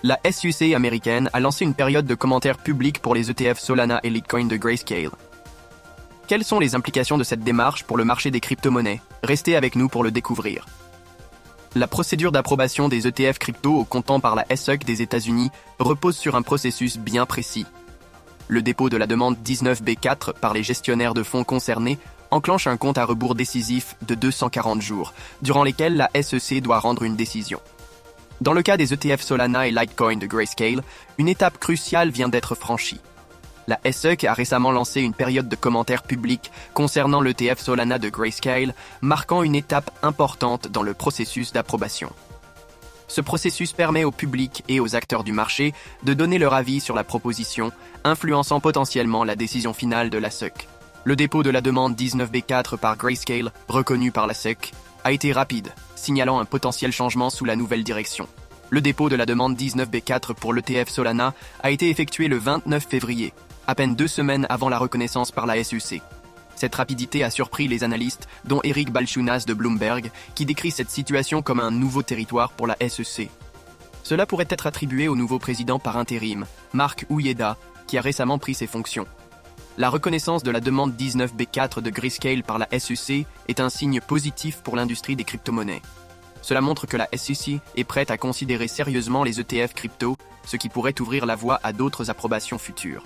La SEC américaine a lancé une période de commentaires publics pour les ETF Solana et Litecoin de Grayscale. Quelles sont les implications de cette démarche pour le marché des crypto-monnaies? Restez avec nous pour le découvrir. La procédure d'approbation des ETF crypto au comptant par la SEC des États-Unis repose sur un processus bien précis. Le dépôt de la demande 19B4 par les gestionnaires de fonds concernés enclenche un compte à rebours décisif de 240 jours, durant lesquels la SEC doit rendre une décision. Dans le cas des ETF Solana et Litecoin de Grayscale, une étape cruciale vient d'être franchie. La SEC a récemment lancé une période de commentaires publics concernant l'ETF Solana de Grayscale, marquant une étape importante dans le processus d'approbation. Ce processus permet au public et aux acteurs du marché de donner leur avis sur la proposition, influençant potentiellement la décision finale de la SEC. Le dépôt de la demande 19B4 par Grayscale, reconnu par la SEC, a été rapide, signalant un potentiel changement sous la nouvelle direction. Le dépôt de la demande 19B4 pour l'ETF Solana a été effectué le 29 février, à peine 2 semaines avant la reconnaissance par la SEC. Cette rapidité a surpris les analystes, dont Eric Balchunas de Bloomberg, qui décrit cette situation comme un nouveau territoire pour la SEC. Cela pourrait être attribué au nouveau président par intérim, Mark Uyeda, qui a récemment pris ses fonctions. La reconnaissance de la demande 19B4 de Grayscale par la SEC est un signe positif pour l'industrie des crypto-monnaies. Cela montre que la SEC est prête à considérer sérieusement les ETF crypto, ce qui pourrait ouvrir la voie à d'autres approbations futures.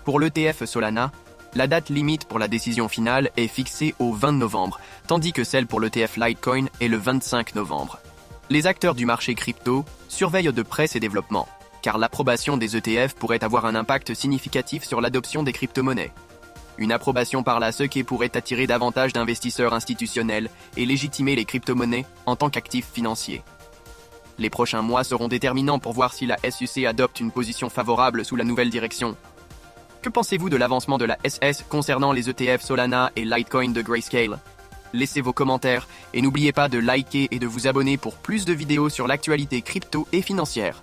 Pour l'ETF Solana, la date limite pour la décision finale est fixée au 20 novembre, tandis que celle pour l'ETF Litecoin est le 25 novembre. Les acteurs du marché crypto surveillent de près ces développements, car l'approbation des ETF pourrait avoir un impact significatif sur l'adoption des crypto-monnaies. Une approbation par la SEC pourrait attirer davantage d'investisseurs institutionnels et légitimer les crypto-monnaies en tant qu'actifs financiers. Les prochains mois seront déterminants pour voir si la SEC adopte une position favorable sous la nouvelle direction. Que pensez-vous de l'avancement de la SEC concernant les ETF Solana et Litecoin de Grayscale? Laissez vos commentaires et n'oubliez pas de liker et de vous abonner pour plus de vidéos sur l'actualité crypto et financière.